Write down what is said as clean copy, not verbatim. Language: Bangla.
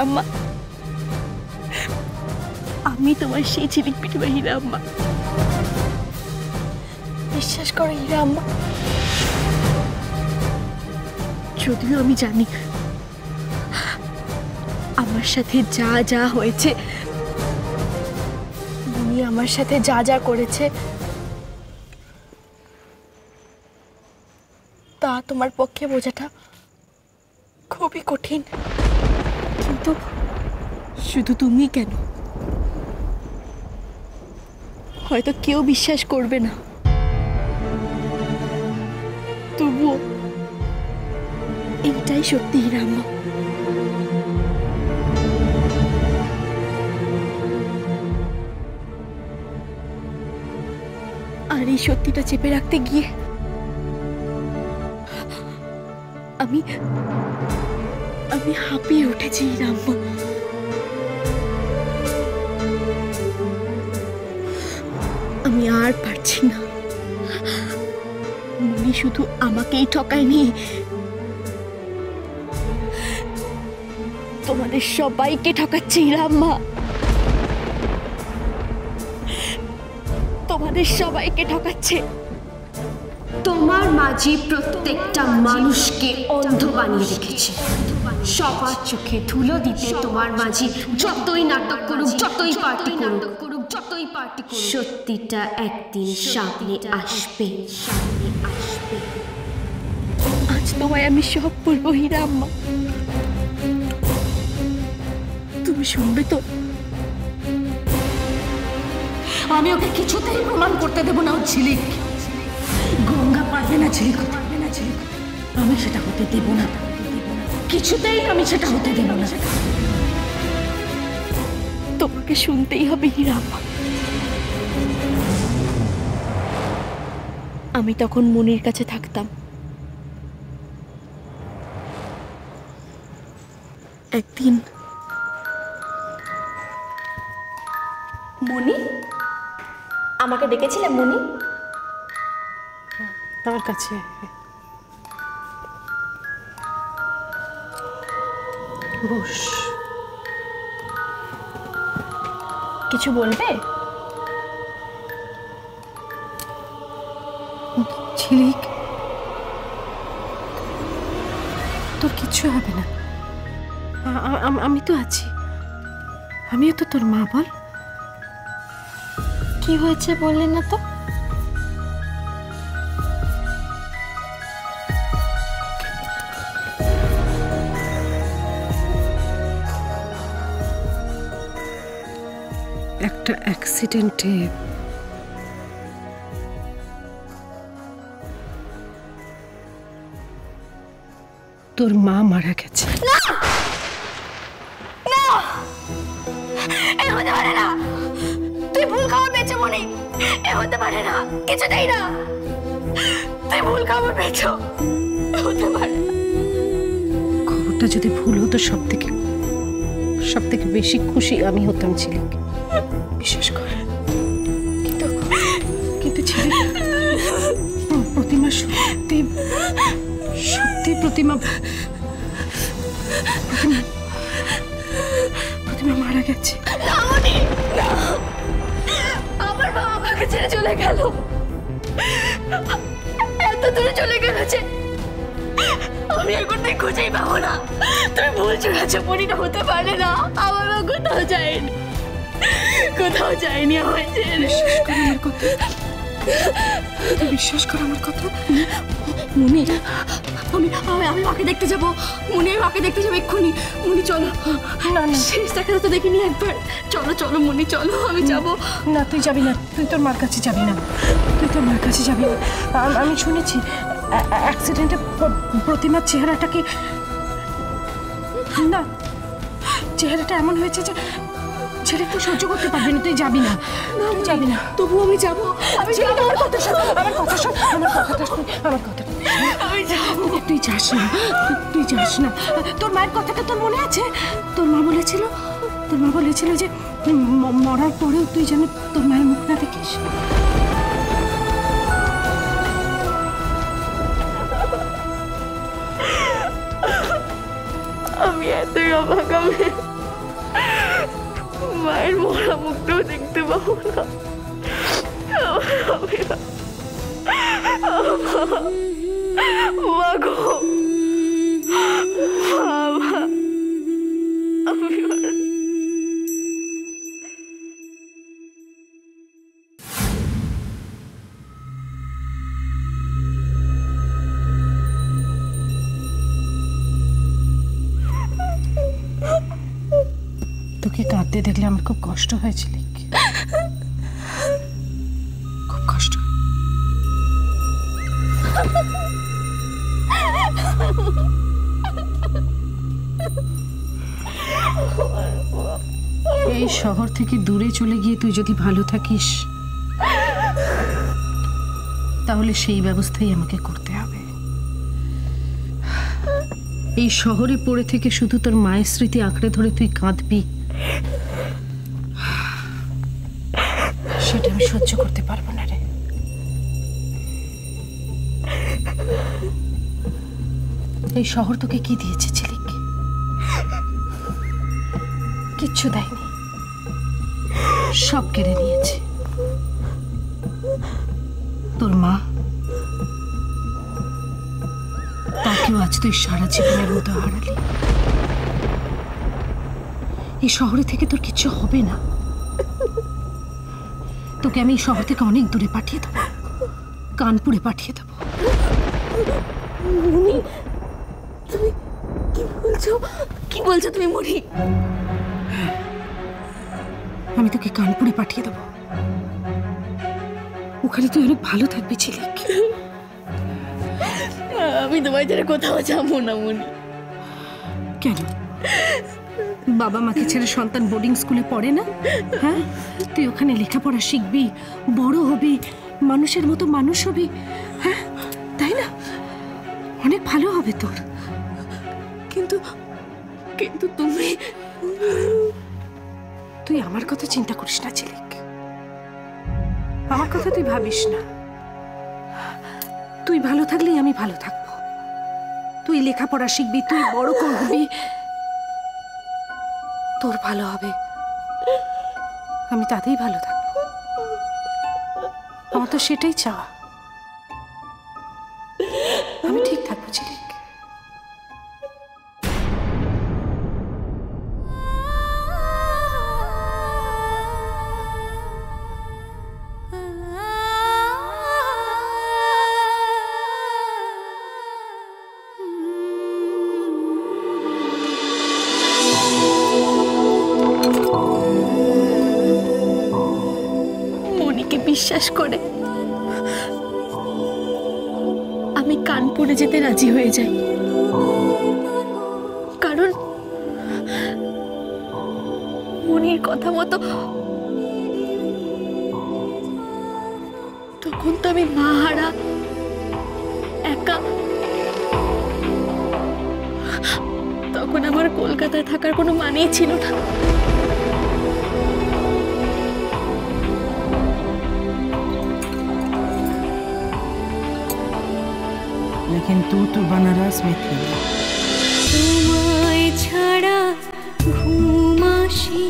হিরাম্মা, আমি তোমার সেই ঝিলিক পিটিবা হিরাম্মা। বিশ্বাস করো হিরাম্মা, যদিও আমি জানি আমার সাথে যা যা হয়েছে, উনি আমার সাথে যা যা করেছে তা তোমার পক্ষে বোঝাটা খুবই কঠিন। কিন্তু শুধু তুমি কেন, হয়তো কেউ বিশ্বাস করবে না, তবুও এইটাই সত্যি হিরাম্মা। আর এই সত্যিটা চেপে রাখতে গিয়ে আমি আমি হাঁপিয়ে উঠেছি হিরাম্মা। আমি আর পারছি না। মনি শুধু আমাকেই ঠকায়নি, তোমাদের সবাইকে ঠকাচ্ছে হিরাম্মা, তোমাদের সবাইকে ঠকাচ্ছে। তোমার মাঝি প্রত্যেকটা মানুষকে অন্ধ বানিয়ে রেখেছে। সবার চোখে ধুলো দিতে তোমার মাঝি যতই নাটক করুক, যতই পার্টি করুক, সত্যিটা একদিন সামনে আসবে। আজ তোমায় আমি সব বলবো হিরাম্মা, তুমি শুনবে তো? আমি ওকে কিছুতেই প্রমাণ করতে দেবো না ও ঝিলিক। গঙ্গা পারবে না ঝিলিক, আমি সেটা হতে দেব না, কিছুতেই আমি সেটা হতে দেব না। তোমাকে শুনতেই হবে হিরাম্মা। আমি তখন মনির কাছে থাকতাম। একদিন মনি, আমাকে ডেকেছিলে মনি? আমার কাছে বস। কিছু বলবে? ঝিলিক, তোর কিচ্ছু হবে না, আমি তো আছি, আমিও তো তোর মা। বল কি হয়েছে বললে না তো? একটা অ্যাক্সিডেন্টে তোর মা মারা গেছে। না না, এ হতে পারে না। তুই ভুল খাবার পেয়েছো মনি, এ হতে পারে না, কিছুতেই না। তুই ভুল খাবার পেয়েছো, হতে পারে না। খবরটা যদি ভুল হতো, সব থেকে বেশি খুশি আমি হতাম ঝিলিক, বিশেষ করে। কিন্তু ঝিলিক, প্রতিমা সত্যি প্রতিমা মারা গেছে। না মনি, না, আমার মা আমাকে ছেড়ে চলে গেল, এত দূরে চলে গেল যে আমি এখন তুই খুঁজেই পাবো না। তুমি ভুল চলেছ মনিটা, হতে পারে না। আমার মা কোথাও যায়নি, কোথাও যায়নি। আমার ছেড়ে বিশ্বাস কর আমার কথা। মনি, আমি মাকে দেখতে যাবো। মনি, আমি মাকে দেখতে যাবো এক্ষুনি। মনি চলো। না না, শেষ দেখা তো দেখিনি একবার। চলো চলো মনি, চলো, আমি যাবো। না, তুই যাবি না, তুই তোর মার কাছে যাবি না, আমি শুনেছি অ্যাক্সিডেন্টে প্রতিমার চেহারাটাকে, না, চেহারাটা এমন হয়েছে যে ছেলে তুই সহ্য করতে পারবি না। তুই যাবি না, তবু আমি যাবো। আমি যাবো। আমার কথাটা শোন, আমি যাবো। তুই যাস না। তোর মায়ের কথাটা তোর মনে আছে? তোর মা বলেছিল যে মরার পরেও তুই যেন তোর মায়ের মুখ না দেখিস। আমি এতই অবাক, মায়ের মরা মুখটাও দেখতে পাবো না। মা গো, বাবা, তোকে কাঁদতে দেখলে আমার খুব কষ্ট হয়েছিল, খুব কষ্ট। এই শহর থেকে দূরে চলে গিয়ে তুই যদি ভালো থাকিস তাহলে সেই ব্যবস্থাই আমাকে করতে হবে। এই শহরে পড়ে থেকে শুধু তোর মায়ের স্মৃতি আঁকড়ে ধরে তুই কাঁদবি, সেটা আমি সহ্য করতে পারবো না রে। এই শহর তোকে কি দিয়েছে ঝিলিক? কিচ্ছু দেয়নি, সব কেড়ে নিয়েছে। তোর মা, তাকেও আজ তুই সারা জীবনের মতো হারালি। এই শহরে থেকে তোর কিচ্ছু হবে না। তোকে আমি এই শহর থেকে অনেক দূরে পাঠিয়ে দেবো, কানপুরে পাঠিয়ে দেবো। মুনি, তুমি কি বলছো? কি বলছো তুমি মুনি? আমি তোকে কানপুরে পাঠিয়ে দেবো, ওখানে তুই অনেক ভালো থাকবি ঝিলিক। আমি তোমায় ছেড়ে কোথাও যাবো না মুনি। কেন? বাবা মাকে ছেড়ে সন্তান বোর্ডিং স্কুলে পড়ে না? হ্যাঁ, তুই ওখানে লেখাপড়া শিখবি, বড় হবি, মানুষের মতো মানুষ হবি, হ্যাঁ তাই না? অনেক ভালো হবে তোর। কিন্তু কিন্তু তুমি তুই আমার কথা চিন্তা করিস না ঝিলিক, আমার কথা তুই ভাবিস না। তুই ভালো থাকলেই আমি ভালো থাকবো। তুই লেখাপড়া শিখবি, তুই বড় করবি, তোর ভালো হবে, আমি তাতেই ভালো থাকবো। আমার তো সেটাই চাওয়া। আমি ঠিক থাকবো ঝিলিক। মনিকে বিশ্বাস করে আমি কানপুরে যেতে রাজি হয়ে যাই, কারণ মনির কথা মতো তখন তো আমি মা হারা, একা। তখন আমার কলকাতায় থাকার কোনো মানেই ছিল না। लेकिन तू तो बनारस में थी। তোমায় ছাড়া ঘুম আসে